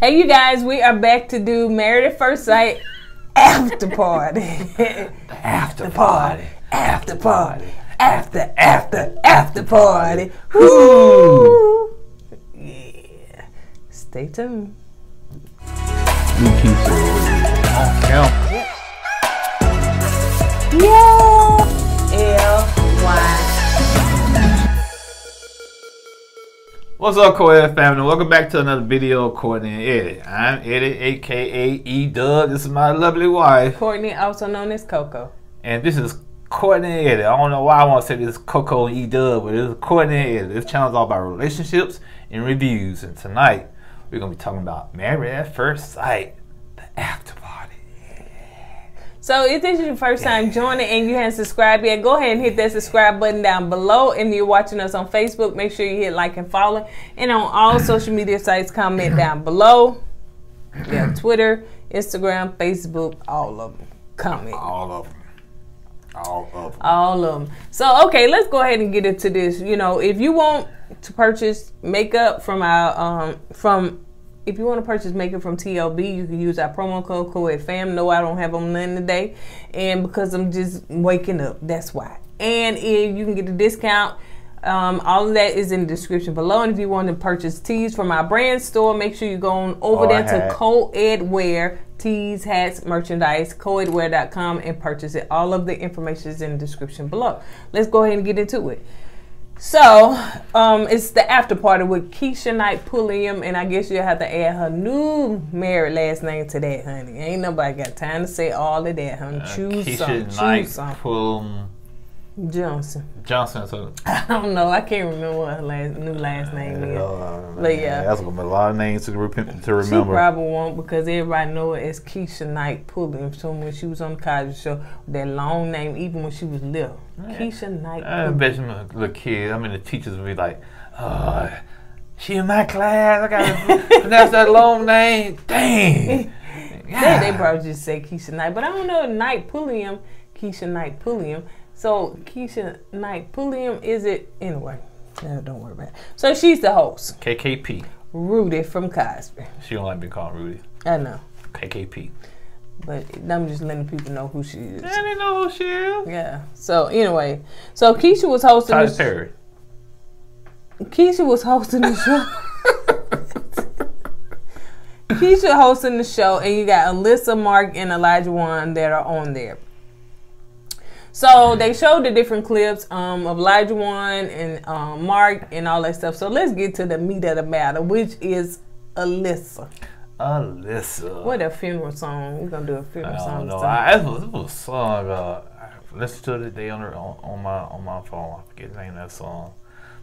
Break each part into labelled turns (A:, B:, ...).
A: Hey, you guys, we are back to do Married at First Sight after party.
B: After party. After party.
A: After party. Woo! Yeah. Stay tuned. Yeah. LY.
B: What's up, KOED family? Welcome back to another video of Kourtney and Eddie. I'm Eddie, aka E-Dub. This is my lovely wife,
A: Kourtney, also known as Coco.
B: and this is Kourtney and Eddie. I don't know why I want to say this is Coco and E-Dub, but it's Kourtney and Eddie. This channel is all about relationships and reviews. And tonight we're gonna be talking about Married at First Sight, the after party.
A: So if this is your first time joining and you haven't subscribed yet, go ahead and hit that subscribe button down below. And if you're watching us on Facebook, make sure you hit like and follow. And on all social media sites, comment down below. Yeah, Twitter, Instagram, Facebook, all of them. Comment.
B: All of them. All of them.
A: All of them. So, okay, let's go ahead and get into this. You know, if you want to purchase makeup from our, if you want to purchase makeup from TLB, you can use our promo code KOEDFAM. No, I don't have them none today. And because I'm just waking up, that's why. And if you can get a discount, all of that is in the description below. And if you want to purchase tees from our brand store, make sure you go on over there to KOED Wear, tees, hats, merchandise, koedwear.com, and purchase it. All of the information is in the description below. Let's go ahead and get into it. So, it's the after party with Keisha Knight Pulliam, and I guess you'll have to add her new married last name to that, honey. Ain't nobody got time to say all of that, honey. Choose some. Choose some.
B: Pulliam
A: Johnson.
B: So
A: I don't know. I can't remember what her new last name is. But yeah,
B: that's gonna be a lot of names to remember.
A: She probably won't, because everybody know it as Keisha Knight Pulliam. So when she was on the Cosby Show, that long name, even when she was little, Keisha Knight Pulliam.
B: I bet you the kid. I mean, the teachers would be like, she in my class. I gotta pronounce that long name. Dang.
A: They probably just say Keisha Knight, but I don't know. Knight Pulliam, Keisha Knight Pulliam. So Keisha Knight Pulliam, is it anyway? No, don't worry about it. So she's the host.
B: KKP.
A: Rudy from Cosby.
B: She don't like being called Rudy.
A: I know.
B: KKP.
A: But I'm just letting people know who she is.
B: Yeah, they know who she is.
A: Yeah. So anyway, so Keisha was hosting.
B: Tyler Perry.
A: Keisha was hosting the show. Keisha hosting the show, and you got Alyssa, Mark, and LiQWYD that are on there. So they showed the different clips of LiQWYD and Mark and all that stuff. So let's get to the meat of the matter, which is Alyssa.
B: Alyssa.
A: What a funeral song. We're going to do a funeral song.
B: I don't know. It was a song I listened to today on my phone. I forget the name of that song.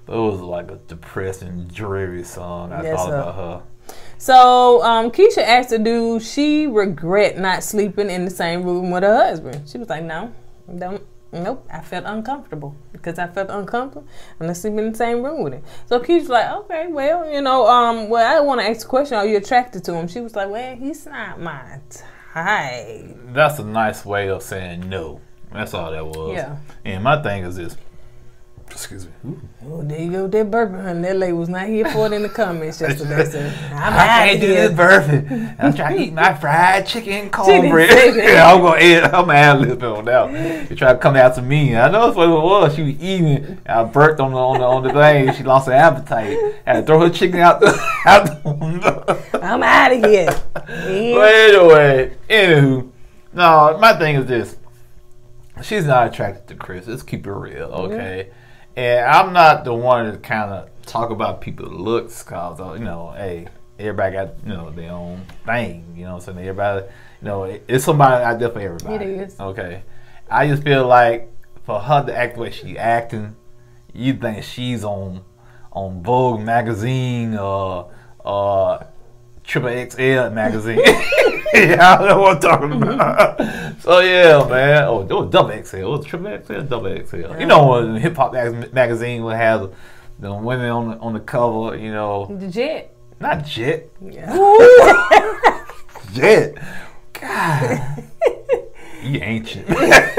B: But it was like a depressing, dreary song. I thought about her.
A: So Keisha asked the dude, she regret not sleeping in the same room with her husband. She was like, no. Nope, I felt uncomfortable. Because I felt uncomfortable, I'm not sleeping in the same room with him. So Keisha's like, okay, well, you know, well, I want to ask a question. Are you attracted to him? She was like, well, he's not my type.
B: That's a nice way of saying no. That's all that was.
A: Yeah.
B: And my thing is this. Excuse me.
A: Oh, there you go, that burping, honey. That lady was not here for it in the comments yesterday. So
B: I can't do this burping. I'm trying to eat my fried chicken cornbread. Yeah, I'm gonna add a little bit on that one. She tried to come after me. I know that's what it was. She was eating. I burped on the thing. She lost her appetite. Had to throw her chicken out the
A: I'm out of here.
B: But anywho, no, my thing is this. She's not attracted to Chris. Let's keep it real, okay? Yeah. And I'm not the one to kind of talk about people's looks, cause you know, hey, everybody got, you know, their own thing. You know what I'm saying? Everybody, you know, it's somebody out there for everybody.
A: It is.
B: Okay. I just feel like for her to act the way she's acting, you think she's on Vogue magazine or Triple XL magazine. Yeah, I know what I'm talking about. So yeah, man. Oh, it was double XL. It was triple XL, double XL. Yeah. You know, when hip hop magazine would have the women on the cover. You know,
A: the Jet.
B: Not Jet.
A: Yeah.
B: Jet. God, you ancient.
A: Jet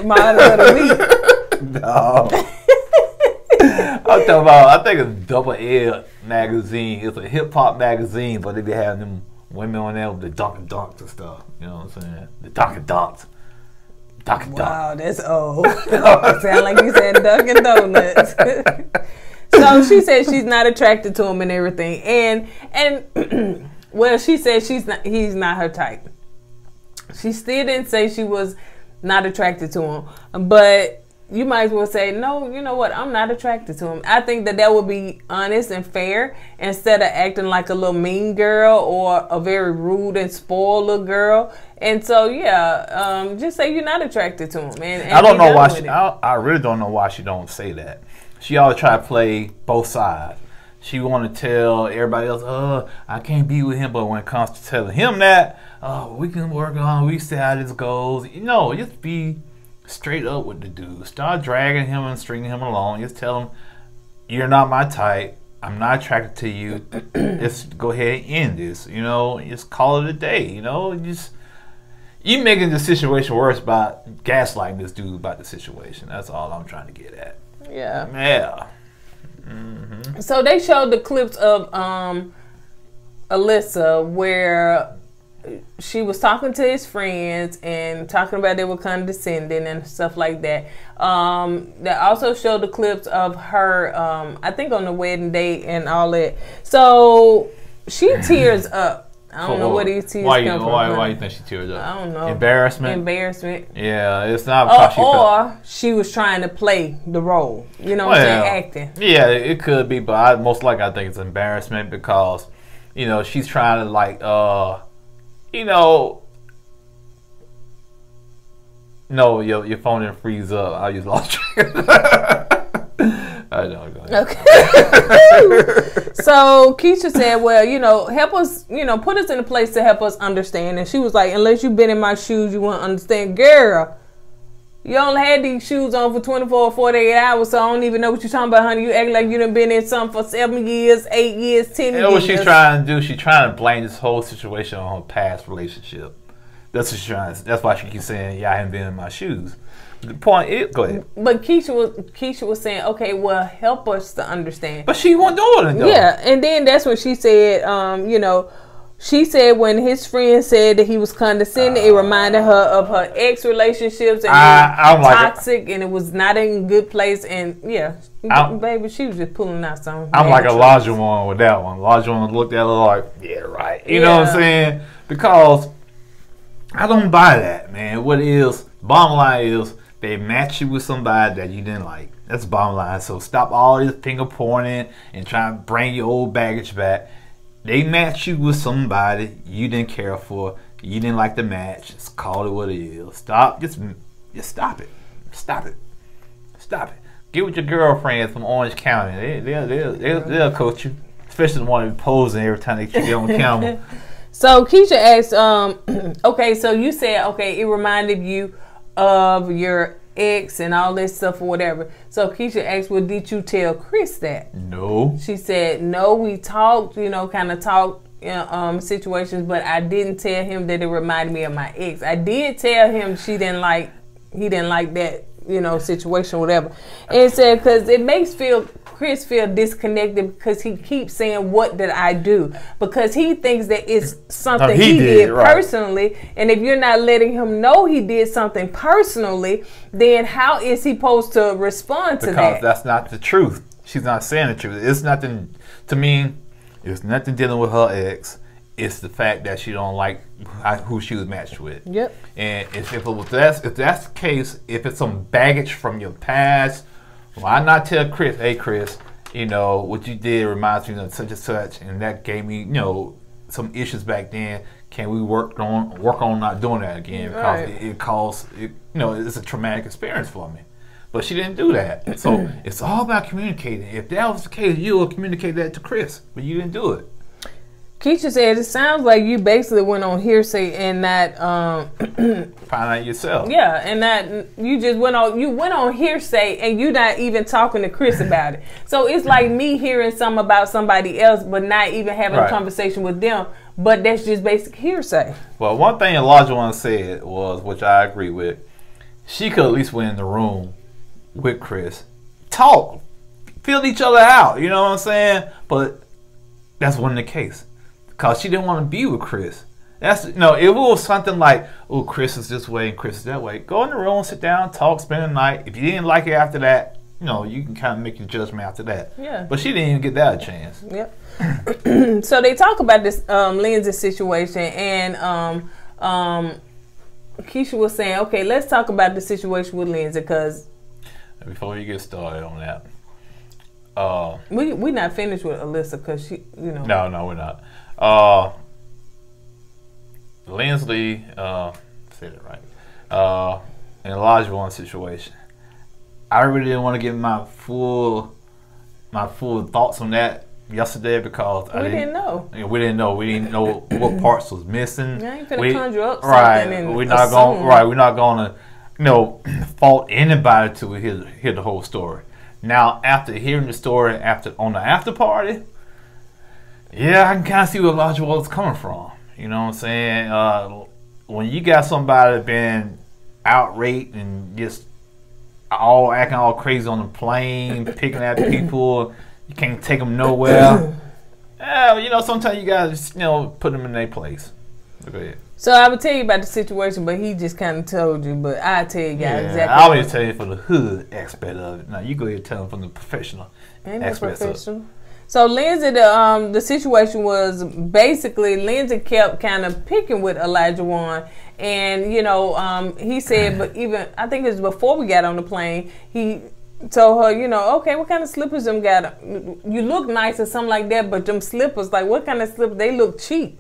A: model of the week.
B: No. I'm looked up, I think it's KOED magazine. It's a hip hop magazine, but they be having them women on there with the Dunkin' Dunks and stuff. You know what I'm saying? The Dunkin' Dunks.
A: Wow, that's old. Sound like you said Dunkin' Donuts. So she said she's not attracted to him and everything, and well, she said he's not her type. She still didn't say she was not attracted to him, but you might as well say, no, you know what, I'm not attracted to him. I think that would be honest and fair instead of acting like a little mean girl or a very rude and spoiled little girl. And so, yeah, just say you're not attracted to him. And
B: I don't know why I really don't know why she don't say that. She always try to play both sides. She want to tell everybody else, I can't be with him. But when it comes to telling him that, we can work on, we see how this goes. You know, just be straight up with the dude. Start dragging him and stringing him along. Just tell him, you're not my type. I'm not attracted to you. Just go ahead and end this. You know, just call it a day. You know, you making the situation worse by gaslighting this dude about the situation. That's all I'm trying to get at.
A: Yeah.
B: Yeah.
A: So they showed the clips of Alyssa where she was talking to his friends and talking about they were condescending and stuff like that. They also showed the clips of her, I think on the wedding day and all that. So she tears up. I don't know where these tears come from.
B: Why you think she tears up?
A: I don't know.
B: Embarrassment? Yeah, it's not because
A: she was trying to play the role. You know what I'm saying? Acting.
B: Yeah, it could be, but most likely I think it's embarrassment because, you know, she's trying to like, you know, no, your phone didn't freeze up. I just lost track. I know. Go ahead.
A: Okay. So Keisha said, well, you know, help us, you know, put us in a place to help us understand. And she was like, unless you've been in my shoes, you won't understand. Girl, you only had these shoes on for 24 or 48 hours, so I don't even know what you're talking about, honey. You act like you done been in something for 7 years, 8 years, 10 years.
B: And what she's trying to do, she's trying to blame this whole situation on her past relationship. That's what she's trying to, that's why she keeps saying, yeah, I haven't been in my shoes. The point is, go ahead.
A: But Keisha was saying, okay, well, help us to understand.
B: But she wasn't doing it, though.
A: Yeah, and then that's when she said, you know, she said when his friend said that he was condescending, it reminded her of her ex relationships and I'm toxic, and it was not in a good place. And yeah, baby, she was just pulling out some.
B: I'm like Elijah one with that one. Elijah one looked at her like, yeah, right. You know what I'm saying? Because I don't buy that, man. What is bottom line is they match you with somebody that you didn't like. That's the bottom line. So stop all this finger pointing and trying to bring your old baggage back. They match you with somebody you didn't care for. You didn't like the match. Just call it what it is. Stop. Just stop it. Stop it. Stop it. Get with your girlfriends from Orange County. They'll coach you. Especially the one who's posing every time they get on camera.
A: So Keisha asked, okay, so you said, okay, it reminded you of your ex and all this stuff or whatever. So Keisha asked, well, did you tell Chris that?
B: No.
A: She said, no, we talked, you know, kind of talked situations, but I didn't tell him that it reminded me of my ex. I did tell him he didn't like that, you know, situation, whatever. And it said, because it makes Chris feel disconnected because he keeps saying, what did I do? Because he thinks that it's something he did personally. Right. And if you're not letting him know he did something personally, then how is he supposed to respond to that?
B: Because that's not the truth. She's not saying the truth. It's nothing, to me, it's nothing dealing with her ex. It's the fact that she don't like who she was matched with. Yep. And if that's the case, if it's some baggage from your past, why not tell Chris, hey Chris, you know, what you did reminds me of such and such, and that gave me, you know, some issues back then. Can we work on not doing that again? Because it caused, you know, it's a traumatic experience for me. But she didn't do that. So it's all about communicating. If that was the case, you would communicate that to Chris, but you didn't do it.
A: Keisha said, it sounds like you basically went on hearsay and that
B: find out yourself.
A: Yeah, and that you just went on hearsay and you not even talking to Chris about it. So it's like me hearing something about somebody else but not even having a conversation with them, but that's just basic hearsay.
B: Well, one thing Elijah once said was, which I agree with, she could at least went in the room with Chris, talk filled each other out. You know what I'm saying? But that's wasn't the case because she didn't want to be with Chris. That's if it was something like, oh, Chris is this way and Chris is that way. Go in the room, sit down, talk, spend the night. If you didn't like it after that, you can kind of make your judgment after that. Yeah. But she didn't even get that a chance.
A: Yep. So they talk about this Lindsay situation, and Keisha was saying, okay, let's talk about the situation with Lindsay, because
B: before you get started on that,
A: we not finished with Alyssa because she,
B: No, we're not. Lindsay, say that right. In LiQWYD situation, I really didn't want to give my full thoughts on that yesterday because
A: we didn't know.
B: We didn't know what parts was missing.
A: I ain't finna conjure up something and
B: we're not gonna fault anybody till we hear the whole story. Now, after hearing the story on the after party, yeah, I can kind of see where LiQWYD is coming from. You know what I'm saying? When you got somebody been outraged and just acting all crazy on the plane, picking at people, you can't take them nowhere. Sometimes you gotta just, put them in their place. Go ahead.
A: So I would tell you about the situation, but he just kind of told you. But I tell you guys exactly.
B: I always tell you from the hood aspect of it. Now you go ahead and tell them from the professional aspect of it.
A: So Lindsay, the situation was basically Lindsay kept kind of picking with LiQWYD, and he said, but even I think it was before we got on the plane, he told her, okay, what kind of slippers them got? You look nice or something like that, but them slippers, like what kind of slippers? They look cheap.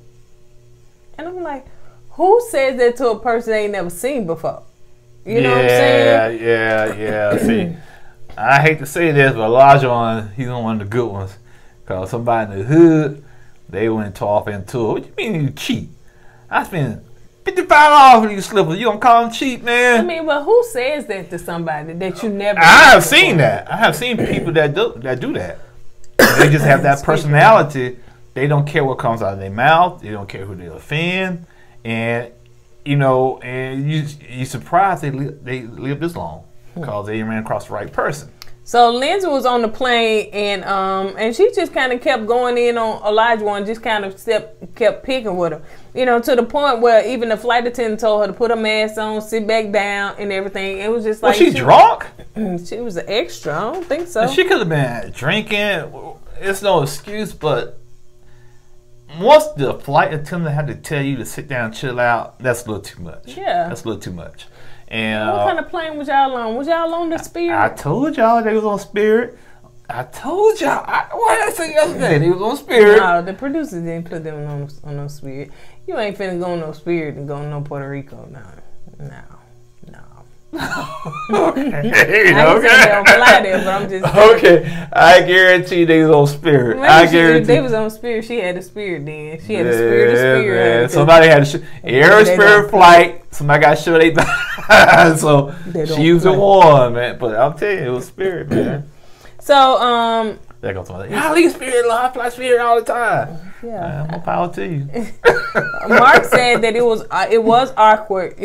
A: And I'm like, who says that to a person they ain't never seen before? You know what I'm saying?
B: Yeah. See, I hate to say this, but LiQWYD, he's one of the good ones. Because somebody in the hood, they went off into it. What you mean you cheap? I spent $55 for these slippers. You gonna call them cheap, man?
A: I mean, but who says that to somebody that you never?
B: I have seen that. I have seen people that do that. They just have that personality. They don't care what comes out of their mouth. They don't care who they offend, and and you surprised they lived this long because they ran across the right person.
A: So Lindsay was on the plane, and she just kind of kept going in on LiQWYD and just kind of kept picking with her, to the point where even the flight attendant told her to put her mask on, sit back down, and everything. It was just like,
B: was she drunk?
A: She was an extra. I don't think so.
B: She could have been drinking. It's no excuse, but once the flight attendant had to tell you to sit down and chill out, that's a little too much.
A: Yeah,
B: that's a little too much. And
A: what kind of plane was y'all on? Was y'all on the Spirit?
B: I told y'all they was on Spirit. I told y'all. What did I say yesterday? They was on Spirit.
A: No, the producers didn't put them on no Spirit. You ain't finna go on no Spirit and go on no Puerto Rico. No.
B: Okay.
A: They don't fly there, but I'm just
B: okay. I guarantee they was on Spirit. I guarantee
A: they was on Spirit. She had the Spirit then. She had the Spirit of Spirit.
B: Man. Somebody had every Spirit flight. Somebody got shut they so she used the one, man. But I'm telling you, it was Spirit, man.
A: So
B: there goes somebody. I leave Spirit, I fly Spirit all the time.
A: Yeah,
B: more power to you.
A: Mark said that it was awkward,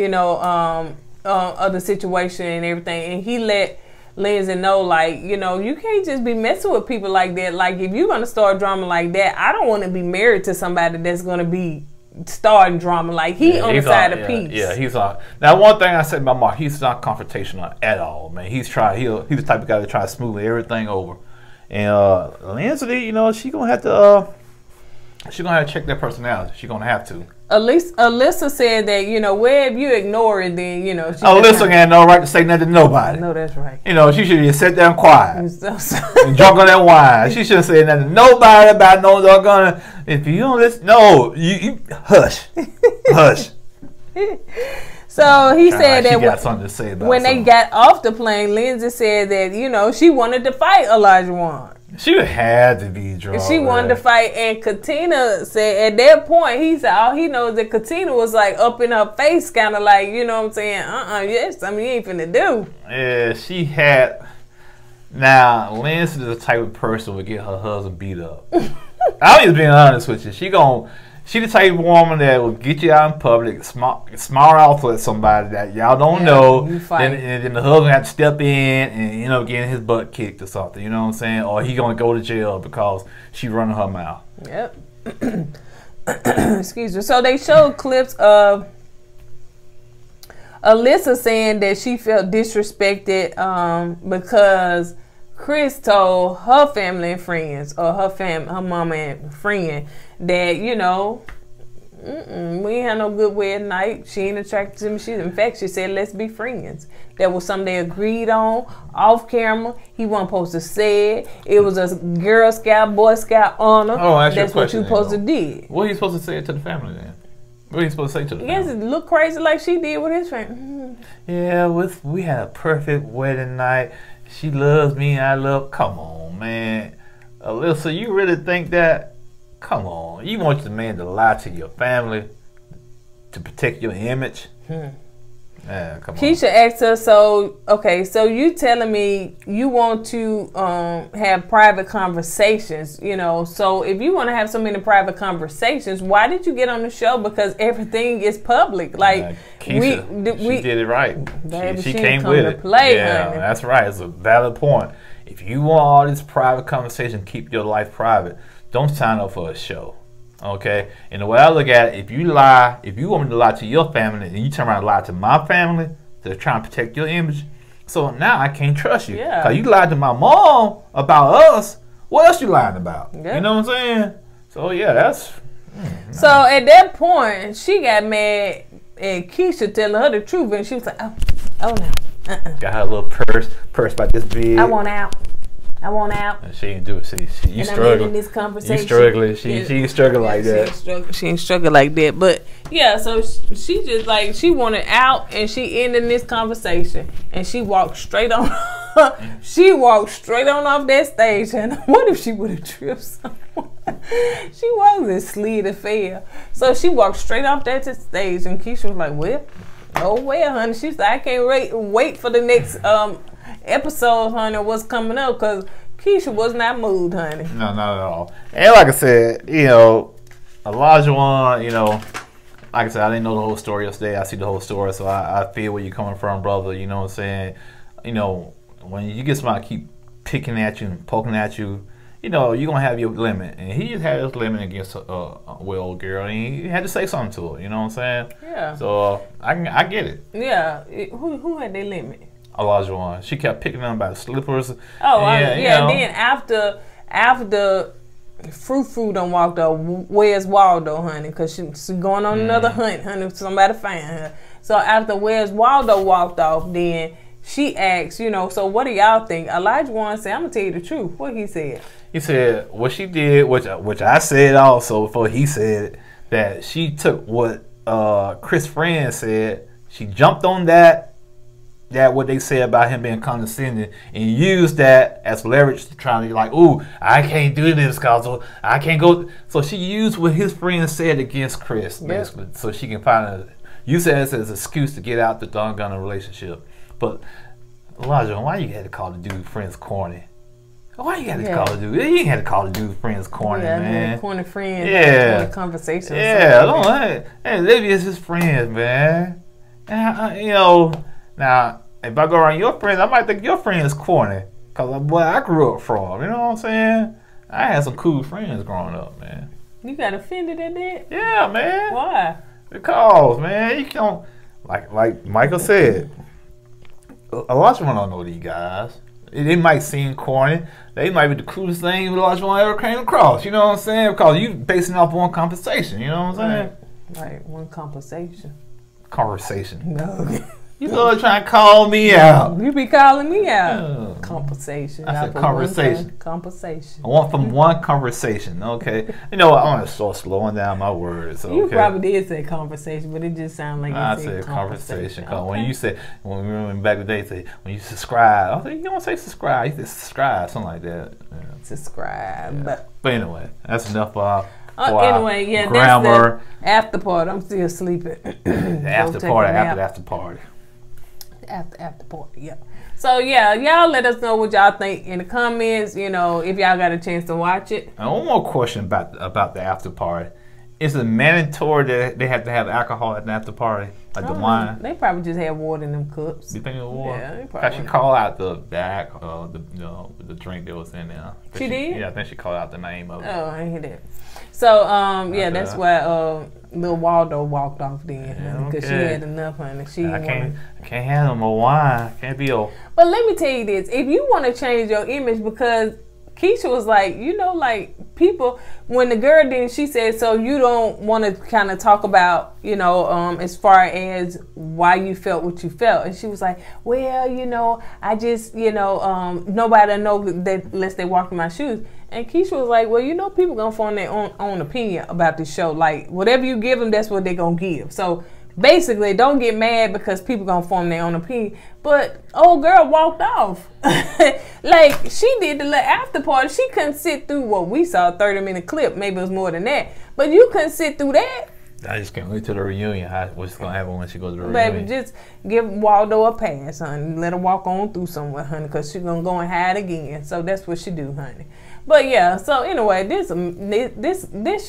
A: of the situation and everything, and he let Lindsay know, like, you can't just be messing with people like that. Like, if you're gonna start drama like that, I don't want to be married to somebody that's gonna be starting drama. Like, on the side of peace.
B: Yeah, he's on. Now, one thing I said about Mark, he's not confrontational at all, man. He's the type of guy that try to smooth everything over. And Lindsay, she gonna have to check that personality. She's gonna have to.
A: Alyssa said that, where if you ignore it, then,
B: Alyssa ain't no right to say nothing to nobody.
A: No, that's right.
B: She should have just sat there and quiet. And drunk on that wine. She should have said nothing to nobody about no doggone. If you don't listen, no, you hush. Hush.
A: So he said that
B: got something to say about
A: when they got off the plane, Lindsay said that, she wanted to fight LiQWYD.
B: She had to be drunk.
A: She wanted to fight, and Katina said at that point, he said all he knows that Katina was like up in her face, kind of like, you know what I'm saying? Yes, you ain't finna do.
B: Yeah, she had. Now, Lindsay is the type of person who would get her husband beat up. I'm just being honest with you. She gonna She the type of woman that will get you out in public, smart off with somebody that y'all don't know. Then the husband have to step in and end up getting his butt kicked or something. You know what I'm saying? Or he gonna go to jail because she running her mouth.
A: Yep. Excuse me. So they showed clips of Alyssa saying that she felt disrespected because Chris told her family and friends, or her mama and friend, that, you know, we ain't had no good wedding night. She ain't attracted to me. In fact, she said, let's be friends. That was something they agreed on off camera. He wasn't supposed to say it. It was a Girl Scout, Boy Scout honor.
B: Oh,
A: that's what you supposed to do.
B: What are you supposed to say to the family then? What are you supposed to say to the family?
A: Yes, it looked crazy like she did with his friend.
B: Yeah, we had a perfect wedding night. She loves me and I love. Come on, man. Alyssa, you really think that? Come on. You want the man to lie to your family to protect your image? Yeah, come on.
A: Keisha asked her, so you telling me you want to have private conversations, you know, so if you want to have so many private conversations, why did you get on the show? Because everything is public. Like,
B: Keisha, she did it right. She came with it.
A: Yeah,
B: honey. That's right. It's a valid point. If you want all this private conversation, keep your life private. Don't sign up for a show. Okay, and the way I look at it, if you want me to lie to your family, and you turn around and lie to my family, they're trying to protect your image. So now I can't trust you.
A: Yeah.
B: Cause you lied to my mom about us. What else you lying about? Yeah. You know what I'm saying? So yeah, that's.
A: So at that point, she got mad at Keisha telling her the truth, and she was like, "Oh no."
B: Got her little purse about this big.
A: I want out. And
B: she ain't do it. See, you struggling.
A: In this conversation.
B: You struggling. She ain't struggling like that.
A: She ain't struggling like that. But yeah, so she just like, she wanted out, and she ended this conversation, and she walked straight on. She walked straight on off that stage, and what if she would have tripped someone? She wasn't slid or fell. So she walked straight off that stage, and Keisha was like, "Well, oh well, honey." She's like, "I can't wait for the next episode, honey, what's coming up," because Keisha was not moved, honey.
B: No, not at all. And like I said, you know, Elijah, you know, like I said, I didn't know the whole story yesterday. I see the whole story, so I feel where you're coming from, brother. You know what I'm saying? You know, when you get somebody keep picking at you and poking at you, you know, you're going to have your limit. And he just had his limit against a well girl, and he had to say something to her. You know what I'm saying? Yeah. So I get it.
A: Yeah. Who had their limit?
B: Elijah. She kept picking them by the slippers.
A: Oh, yeah. Then after Frou done walked up, where's Waldo, honey? Because she's going on another hunt, honey. Somebody find her. So after where's Waldo walked off, then she asked, you know, so what do y'all think? Elijah said, I'm gonna tell you the truth. What he said?
B: He said what she did, which I said also before he said it, that she took what Chris' friend said. She jumped on that what they said about him being condescending, and used that as leverage to try to be like, ooh, I can't do this because I can't go. So she used what his friend said against Chris, basically, so she can use it as an excuse to get out the doggone relationship. But Elijah, why you had to call the dude friends corny? Why you had to call the dude? You ain't had to call the dude friends corny, man.
A: Corny friends.
B: Corny
A: conversation.
B: Hey, they just his friends, man. And you know. Now, if I go around your friends, I might think your friend's corny. Because where I grew up from, you know what I'm saying? I had some cool friends growing up, man.
A: You got offended at that?
B: Yeah, man.
A: Why?
B: Because, man, you don't, like Michael said, a lot of them don't know these guys. They might seem corny. They might be the coolest thing a lot of them ever came across, you know what I'm saying? Because you basing off one conversation, you know what I'm saying?
A: Right, one conversation.
B: Conversation.
A: No.
B: You know, trying to call me out.
A: You be calling me out. Compensation.
B: I said conversation.
A: Compensation.
B: I want from one conversation, okay? You know what? I'm going to start slowing down my words, okay?
A: You probably did say conversation, but it just sounded like
B: I said conversation. Okay. When we were back in the day, say, when you subscribe, I said, you don't say subscribe. You said subscribe, something like that. Yeah.
A: Subscribe.
B: Yeah. But anyway, that's enough for
A: anyway, yeah, grammar. That's the after party. I'm still sleeping.
B: The after party, after the after party.
A: After party, yeah. So yeah, y'all let us know what y'all think in the comments. You know, if y'all got a chance to watch it.
B: And one more question about the after party. is it mandatory that they have to have alcohol at the after party, like the wine?
A: They probably just have water in them cups.
B: You think it was water?
A: Yeah, they probably.
B: I should call out the the drink that was in there.
A: She did?
B: Yeah, I think she called out the name of it.
A: Oh, I didn't hear that. So, yeah, that's why Lil Waldo walked off then, because she had enough, honey.
B: I can't handle no wine. Can't be old.
A: But let me tell you this: if you want to change your image, because Keisha was like, you know, like people, when the girl did, she said, so you don't want to kind of talk about, you know, as far as why you felt what you felt. And she was like, well, you know, I just, you know, nobody know that unless they walk in my shoes. And Keisha was like, well, you know, people going to form their own opinion about this show. Like, whatever you give them, that's what they're going to give. So basically, don't get mad because people gonna form their own opinion. But old girl walked off. Like, she did the little after party. She couldn't sit through what we saw, a 30-minute clip. Maybe it was more than that. But you couldn't sit through that.
B: I just can't wait to the reunion. What's gonna happen when she goes to the reunion?
A: Baby, just give Waldo a pass, honey. Let her walk on through somewhere, honey, because she's gonna go and hide again. So that's what she do, honey. But yeah, so anyway, this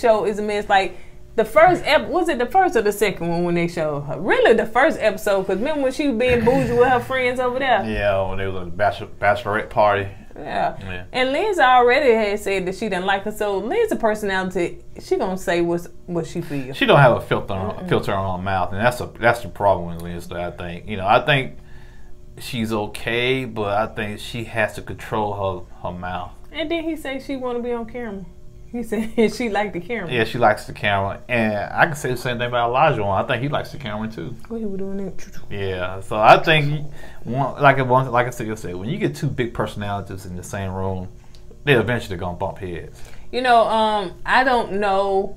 A: show is a mess. Like, the first was it the first or the second one when they showed her? Really, the first episode, because remember when she was being bougie with her friends over there?
B: Yeah, when they was at the bachelorette party.
A: Yeah. And Lindsay already had said that she didn't like her. So Lindsay's personality, she gonna say what she feels.
B: She don't have a filter on her mouth, and that's the problem with Lindsay. I think, you know, I think she's okay, but I think she has to control her mouth. And
A: then he said she want to be on camera. He said she liked the camera.
B: Yeah, she likes the camera. And I can say the same thing about Elijah. I think he likes the camera too.
A: Oh, he was doing that.
B: Yeah, so I think, like I said yesterday, when you get two big personalities in the same room, they're eventually going to bump heads.
A: You know, I don't know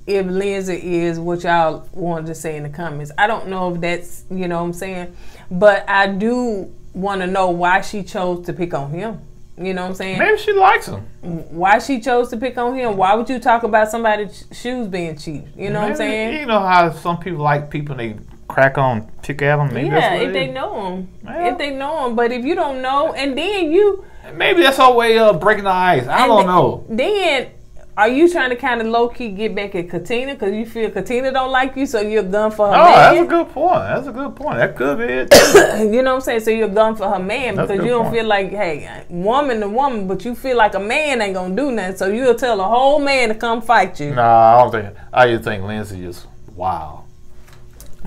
A: if Lindsay is what y'all wanted to say in the comments. I don't know if that's, you know what I'm saying? But I do want to know why she chose to pick on him. You know what I'm saying?
B: Maybe she likes him.
A: Why she chose to pick on him? Why would you talk about somebody's shoes being cheap? You know what I'm saying?
B: You know how some people like people and they crack on, pick at them? Maybe
A: yeah, if they know them. Yeah. If they know them. But if you don't know, and then you...
B: Maybe that's her way of breaking the ice. I don't know.
A: Then... Are you trying to kind of low-key get back at Katina because you feel Katina don't like you, so you're gun for her man?
B: That's a good point. That's a good point. That could be it.
A: You know what I'm saying? So you're gun for her man because you don't feel like, hey, woman to woman, but you feel like a man ain't going to do nothing, so you'll tell a whole man to come fight you.
B: Nah, I don't think. I just think Lindsay is wild.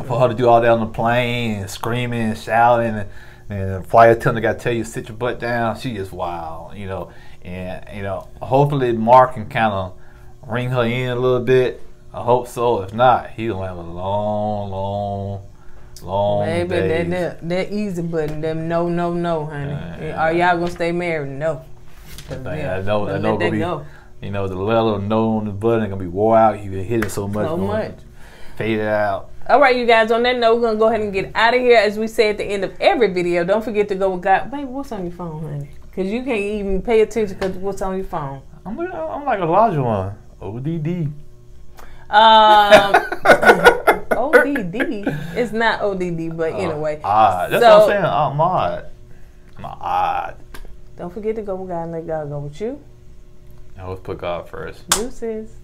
B: For her to do all that on the plane and screaming and shouting and the flight attendant got to tell you sit your butt down, she is wild, you know. And, you know, hopefully Mark can kind of ring her in a little bit. I hope so. If not, he's going to have a long
A: Maybe
B: days.
A: that easy button, them no, honey. Are y'all going to stay married? No.
B: I know gonna be, you know, the letter no on the button going to be wore out. You can hit it so much. Fade it out.
A: All right, you guys, on that note, we're going to go ahead and get out of here. As we say at the end of every video, don't forget to go with God. Baby, what's on your phone, honey? Because you can't even pay attention because what's on your phone.
B: I'm like a larger one. ODD.
A: ODD. It's not ODD, but anyway.
B: That's what I'm saying. I'm odd. I'm odd.
A: Don't forget to go with God and let God go with you.
B: I always put God first.
A: Deuces.